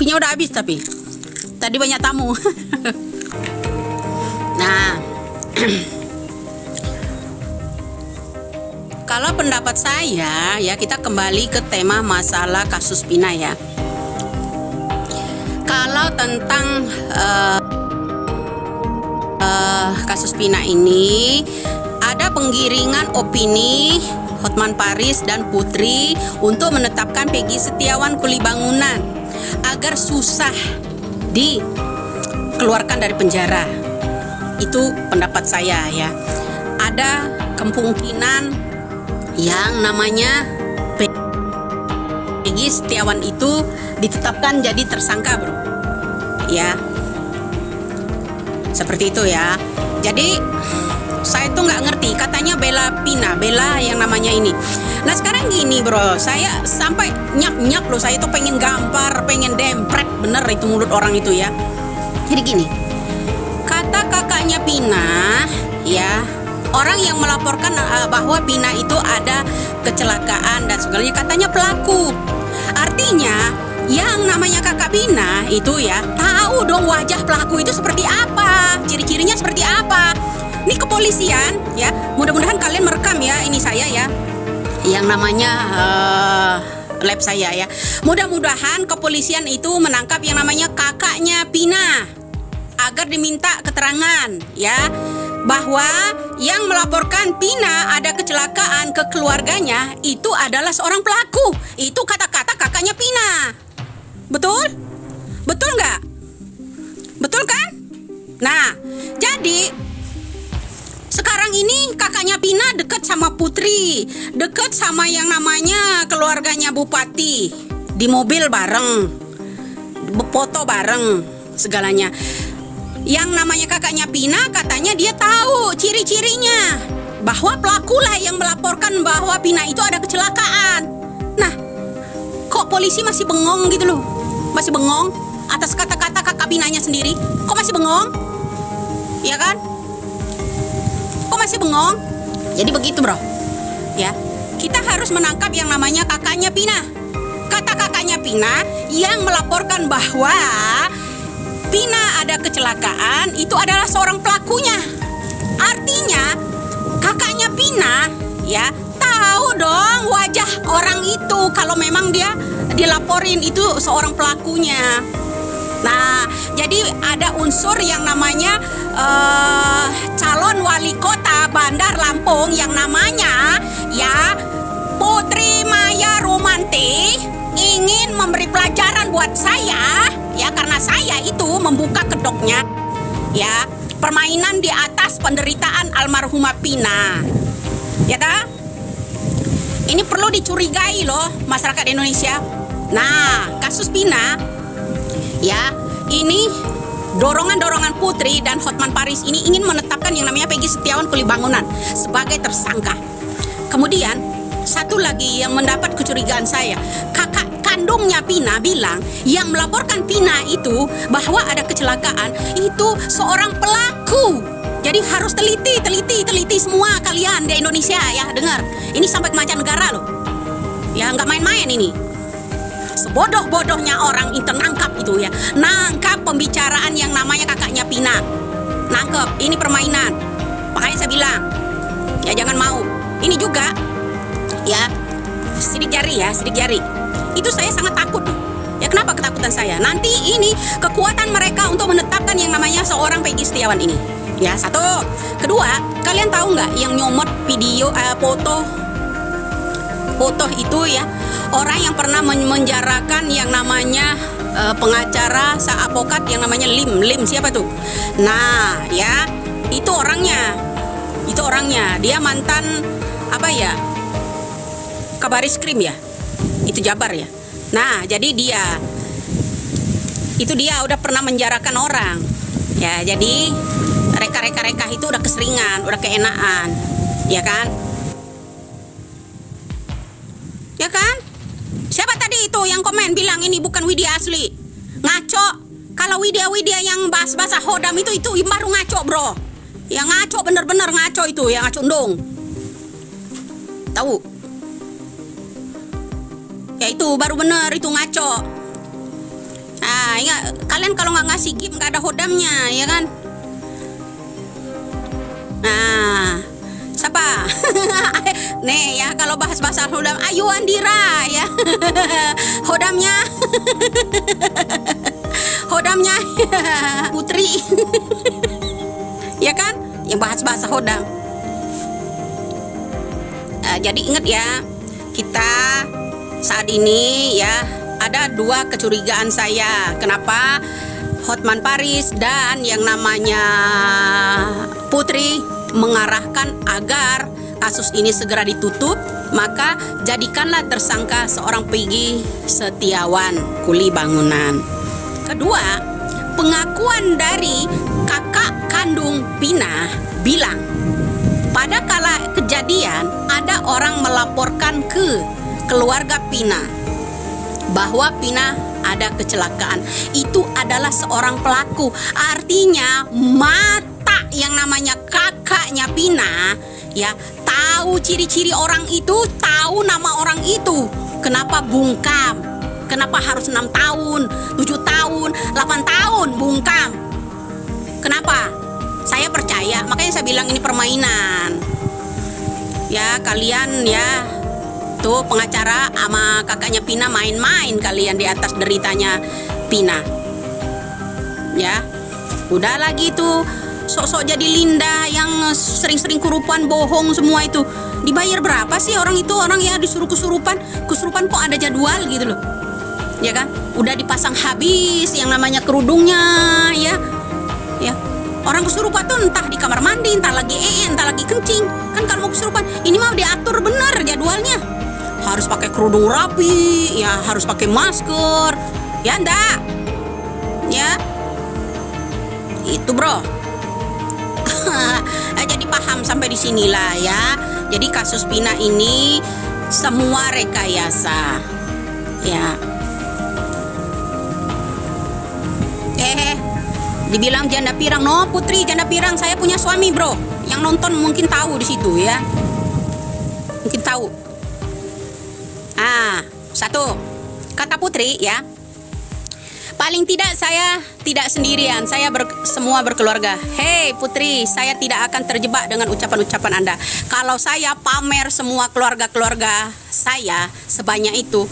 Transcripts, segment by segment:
Nasinya udah habis tapi tadi banyak tamu. Nah, kalau pendapat saya ya, kita kembali ke tema masalah kasus Pina ya. Kalau tentang kasus Pina ini ada penggiringan opini Hotman Paris dan Putri untuk menetapkan Peggy Setiawan Kulibangunan agar susah dikeluarkan dari penjara. Itu pendapat saya ya. Ada kemungkinan yang namanya Peggy Setiawan itu ditetapkan jadi tersangka, bro. Ya, seperti itu ya. Jadi saya tuh nggak ngerti, katanya bela Pina, bela yang namanya ini. Nah sekarang gini bro, saya sampai nyap loh, saya tuh pengen gampar, pengen dempret bener itu mulut orang itu ya. Jadi gini, kata kakaknya Pina ya, orang yang melaporkan bahwa Pina itu ada kecelakaan dan segalanya, katanya pelaku. Artinya yang namanya kakak Pina itu ya tahu dong wajah pelaku itu seperti apa, ciri-cirinya seperti apa. Ini kepolisian ya, mudah-mudahan kalian merekam ya ini saya ya, yang namanya lab saya ya. Mudah-mudahan kepolisian itu menangkap yang namanya kakaknya Pina agar diminta keterangan ya, bahwa yang melaporkan Pina ada kecelakaan ke keluarganya itu adalah seorang pelaku. Itu kata-kata kakaknya Pina. Betul? Betul nggak? Betul kan? Nah, jadi sekarang ini kakaknya Pina dekat sama Putri, dekat sama yang namanya keluarganya Bupati, di mobil bareng, foto bareng, segalanya. Yang namanya kakaknya Pina katanya dia tahu ciri-cirinya, bahwa pelakulah yang melaporkan bahwa Pina itu ada kecelakaan. Nah, kok polisi masih bengong gitu loh? Masih bengong atas kata-kata kakak Pinanya sendiri. Kok masih bengong? Ya kan? Kok masih bengong? Jadi begitu bro ya, kita harus menangkap yang namanya kakaknya Pina. Kata kakaknya Pina yang melaporkan bahwa Pina ada kecelakaan itu adalah seorang pelakunya. Artinya kakaknya Pina ya tahu dong wajah orang itu kalau memang dia dilaporin itu seorang pelakunya. Nah, jadi ada unsur yang namanya calon wali kota Bandar Lampung yang namanya ya Putri Maya Rumanti ingin memberi pelajaran buat saya ya, karena saya itu membuka kedoknya ya, permainan di atas penderitaan almarhumah Pina. Ya tak? Ini perlu dicurigai loh masyarakat Indonesia. Nah, kasus Pina ya, ini dorongan-dorongan Putri dan Hotman Paris ini ingin menetapkan yang namanya Peggy Setiawan Kulibangunan sebagai tersangka. Kemudian satu lagi yang mendapat kecurigaan saya, kakak kandungnya Pina bilang yang melaporkan Pina itu bahwa ada kecelakaan itu seorang pelaku. Jadi harus teliti semua kalian di Indonesia ya, dengar. Ini sampai ke mancanegara loh. Ya nggak main-main ini. Sebodoh-bodohnya orang itu nangkap itu ya, nangkap pembicaraan yang namanya kakaknya Pina, nangkep ini permainan. Makanya saya bilang ya jangan mau. Ini juga ya sidik jari ya, sidik jari. Itu saya sangat takut ya. Kenapa ketakutan saya? Nanti ini kekuatan mereka untuk menetapkan yang namanya seorang Peggy Setiawan ini ya, satu. Kedua, kalian tahu nggak yang nyomot video foto itu ya, orang yang pernah menjarakan yang namanya pengacara advokat yang namanya Lim siapa tuh? Nah ya, itu orangnya, dia mantan apa ya, Kabaris Krim ya, itu Jabar ya. Nah jadi dia udah pernah menjarakan orang ya, jadi reka itu udah keseringan, udah keenaan ya kan. Ya kan? Siapa tadi itu yang komen bilang ini bukan Widya asli? Ngaco. Kalau Widya yang bahasa hodam itu baru ngaco bro. Yang ngaco bener-bener ngaco itu, yang ngaco ndong. Tahu? Ya itu baru bener itu ngaco. Nah, ya kalian kalau nggak ngasih gift nggak ada hodamnya, ya kan? Nah, siapa? Nih ya, kalau bahas-bahas hodam, Ayu Andira ya. Hodamnya. Hodamnya Putri. Ya kan? Yang bahas-bahas hodam. Jadi ingat ya, kita saat ini ya ada dua kecurigaan saya. Kenapa Hotman Paris dan yang namanya Putri mengarahkan agar kasus ini segera ditutup, maka jadikanlah tersangka seorang Peggy Setiawan kuli bangunan. Kedua, pengakuan dari kakak kandung Pina bilang pada kala kejadian ada orang melaporkan ke keluarga Pina bahwa Pina ada kecelakaan. Itu adalah seorang pelaku. Artinya mata yang namanya kakaknya Pina ya tahu ciri-ciri orang itu, tahu nama orang itu. Kenapa bungkam? Kenapa harus 6 tahun, 7 tahun, 8 tahun bungkam? Kenapa? Saya percaya, makanya saya bilang ini permainan. Ya kalian ya, tuh pengacara sama kakaknya Pina main-main kalian di atas deritanya Pina. Ya, udah lagi tuh sok-sok jadi Linda yang sering-sering kesurupan, bohong semua itu. Dibayar berapa sih orang itu? Orang ya disuruh kesurupan kok ada jadwal gitu loh. Ya kan? Udah dipasang habis yang namanya kerudungnya ya. Ya. Orang kesurupan tuh entah di kamar mandi, entah lagi entah lagi kencing. Kan kalau mau kesurupan, ini mah diatur bener jadwalnya. Harus pakai kerudung rapi, ya harus pakai masker. Ya enggak? Ya. Itu, Bro. Jadi paham sampai di sinilah ya. Jadi kasus Pina ini semua rekayasa. Ya. Dibilang janda pirang. No, Putri janda pirang. Saya punya suami, Bro. Yang nonton mungkin tahu di situ ya. Mungkin tahu. Satu. Kata Putri ya. Paling tidak saya tidak sendirian. Saya semua berkeluarga. Hei Putri, saya tidak akan terjebak dengan ucapan-ucapan Anda. Kalau saya pamer semua keluarga-keluarga saya sebanyak itu,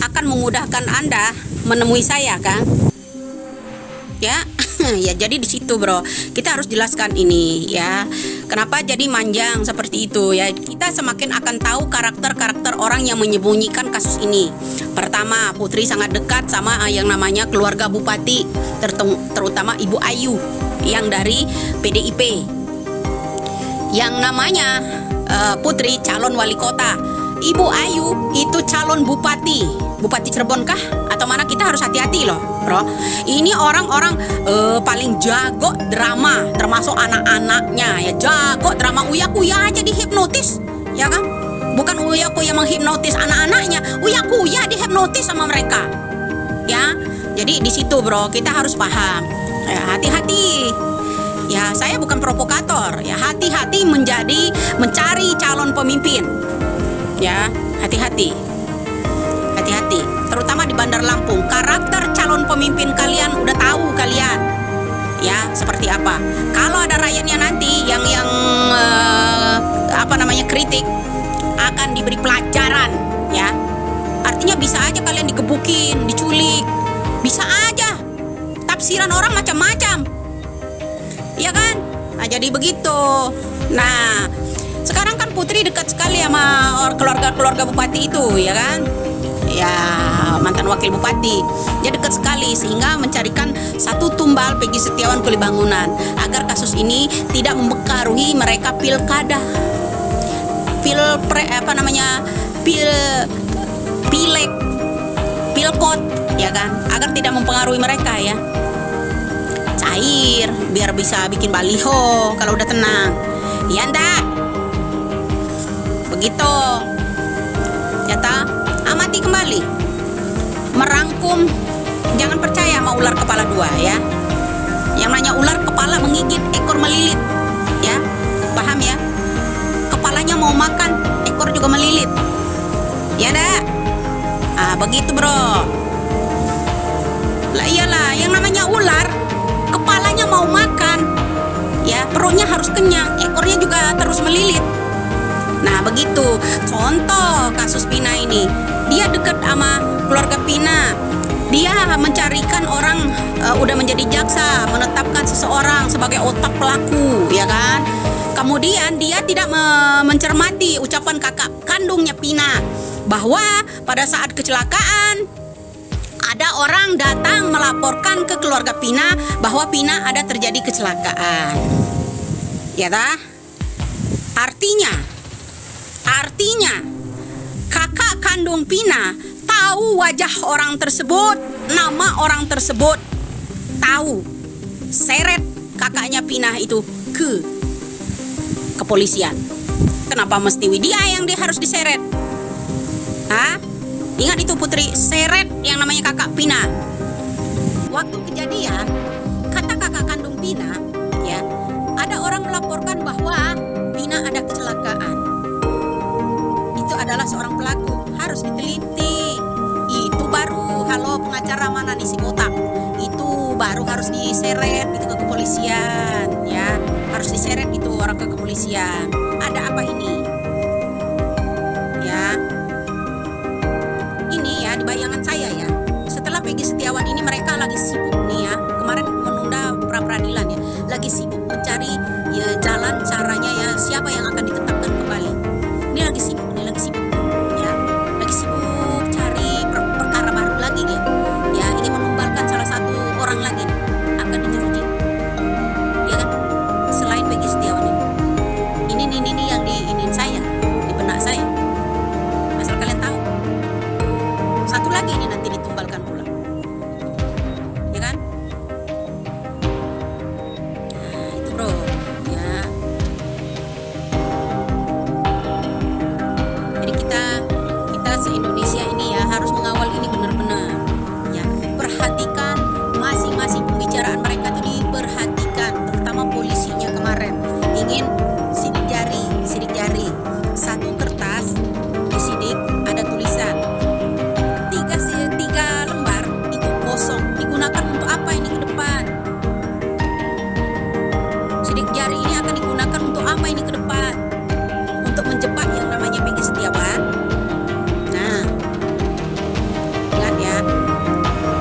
akan memudahkan Anda menemui saya kan? Ya. Ya jadi di situ, Bro, kita harus jelaskan ini ya. Kenapa jadi manjang seperti itu ya? Kita semakin akan tahu karakter-karakter orang yang menyembunyikan kasus ini. Pertama, Putri sangat dekat sama yang namanya keluarga Bupati, terutama Ibu Ayu yang dari PDIP. Yang namanya Putri calon wali kota. Ibu Ayu itu calon bupati. Bupati Cirebon kah? Atau mana? Kita harus hati-hati loh, Bro. Ini orang-orang paling jago drama, termasuk anak-anaknya ya. Jago drama, Uya-Kuya aja dihipnotis, ya kan? Bukan Uya-Kuya menghipnotis anak-anaknya, Uya-Kuya dihipnotis sama mereka. Ya. Jadi di situ, Bro, kita harus paham. Ya, hati-hati. Ya, saya bukan provokator. Ya, hati-hati mencari calon pemimpin. Ya, hati-hati. Hati-hati, terutama di Bandar Lampung. Karakter calon pemimpin kalian udah tahu kalian, ya seperti apa. Kalau ada rakyatnya nanti yang kritik, akan diberi pelajaran, ya. Artinya bisa aja kalian digebukin, diculik, bisa aja. Tafsiran orang macam-macam, ya kan? Nah jadi begitu. Nah sekarang kan Putri dekat sekali sama keluarga bupati itu, ya kan? Ya mantan wakil bupati, dia dekat sekali sehingga mencarikan satu tumbal Peggy Setiawan kuli bangunan agar kasus ini tidak mempengaruhi mereka pilkada, pileg, pilkot, ya kan, agar tidak mempengaruhi mereka ya, cair biar bisa bikin baliho kalau udah tenang, ya ndak? Begitu, nyata. Amati kembali, merangkum, jangan percaya sama ular kepala dua ya. Yang namanya ular kepala menggigit, ekor melilit, ya, paham ya? Kepalanya mau makan, ekor juga melilit, ya dah. Begitu bro. Lah iyalah, yang namanya ular, kepalanya mau makan, ya perutnya harus kenyang, ekornya juga terus melilit. Nah begitu, contoh kasus Pina ini, dia dekat sama keluarga Pina, dia mencarikan orang, udah menjadi jaksa, menetapkan seseorang sebagai otak pelaku, ya kan. Kemudian dia tidak mencermati ucapan kakak kandungnya Pina, bahwa pada saat kecelakaan ada orang datang melaporkan ke keluarga Pina bahwa Pina ada terjadi kecelakaan. Ya dah? Artinya kakak kandung Pina tahu wajah orang tersebut, nama orang tersebut, tahu. Seret kakaknya Pina itu ke kepolisian. Kenapa mesti dia yang harus diseret? Hah? Ingat itu Putri, seret yang namanya kakak Pina. Waktu kejadian, kata kakak kandung Pina, ya, ada orang melaporkan bahwa Pina ada kecelakaan. Itu adalah seorang pelaku, harus diteliti. Itu baru, halo pengacara mana nih si botak? Itu baru harus diseret itu ke kepolisian, ya. Harus diseret itu orang ke kepolisian. Ada apa ini? Ya. Ini ya di bayangan saya ya, setelah Peggy Setiawan ini mereka lagi sibuk nih ya, kemarin menunda pra peradilan ya, lagi sibuk mencari ya jalan caranya ya, siapa yang akan ditetapkan kembali. Ini lagi sibuk ya, lagi sibuk cari perkara baru lagi ya, ya ingin menumbalkan salah satu orang lagi akan dijeruji, ya kan, selain Peggy Setiawan ini yang di saya, di benak saya, asal kalian tahu. Satu lagi ini nanti ditumbalkan pula, ya kan? Nah, itu bro, ya. Jadi kita se-Indonesia ini ya harus mengawal ini benar-benar, ya. Perhatikan masing-masing pembicaraan mereka tuh diperhatikan, terutama polisinya kemarin ingin sidik jari, satu kertas disidik ada tulisan. Tiga lembar itu kosong, digunakan untuk apa ini ke depan? Sidik jari ini akan digunakan untuk apa ini ke depan? Untuk menjebak yang namanya Peggy Setiawan. Nah, ingat ya,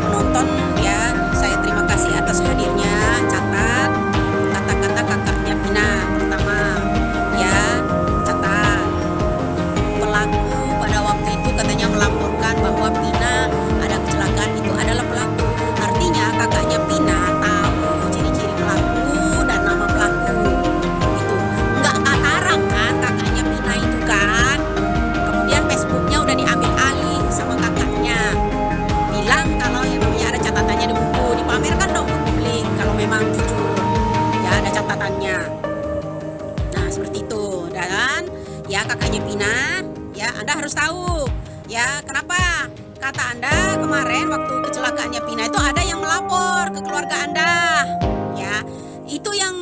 penonton ya, saya terima kasih atas hadirnya. Catat kata-kata kakaknya Pina pertama, ya, catat. Pelaku pada waktu itu katanya melaporkan bahwa Pina ada kecelakaan, itu adalah pelaku. Artinya kakaknya Pina tahu ciri-ciri pelaku dan nama pelaku. Itu nggak katarang kan kakaknya Pina itu kan. Kemudian Facebooknya udah diambil alih sama kakaknya. Bilang kalau yang namanya ada catatannya di buku, dipamerkan dong ke publik kalau memang jujur. Ya ada catatannya. Nah seperti itu. Dan ya kakaknya Pina, ya Anda harus tahu. Ya kenapa? Kata Anda kemarin waktu kecelakaannya Pina itu ada yang melapor ke keluarga Anda. Ya, itu yang